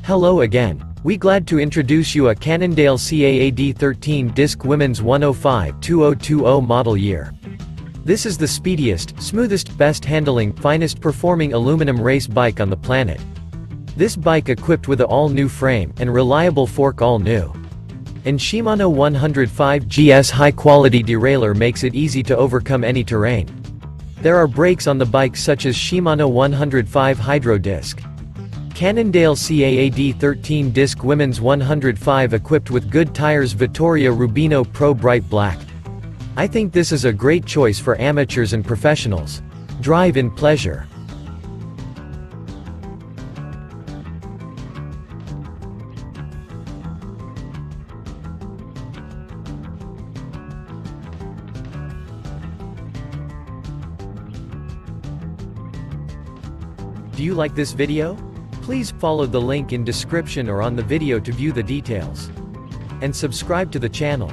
Hello again. We glad to introduce you a Cannondale CAAD13 Disc Women's 105-2020 model year. This is the speediest, smoothest, best handling, finest performing aluminum race bike on the planet. This bike equipped with an all-new frame, and reliable fork all new. And Shimano 105 GS high-quality derailleur makes it easy to overcome any terrain. There are brakes on the bike such as Shimano 105 Hydro Disc. Cannondale CAAD13 Disc Women's 105 equipped with good tires Vittoria Rubino Pro Bright Black. I think this is a great choice for amateurs and professionals. Drive in pleasure. Do you like this video? Please follow the link in description or on the video to view the details. And subscribe to the channel.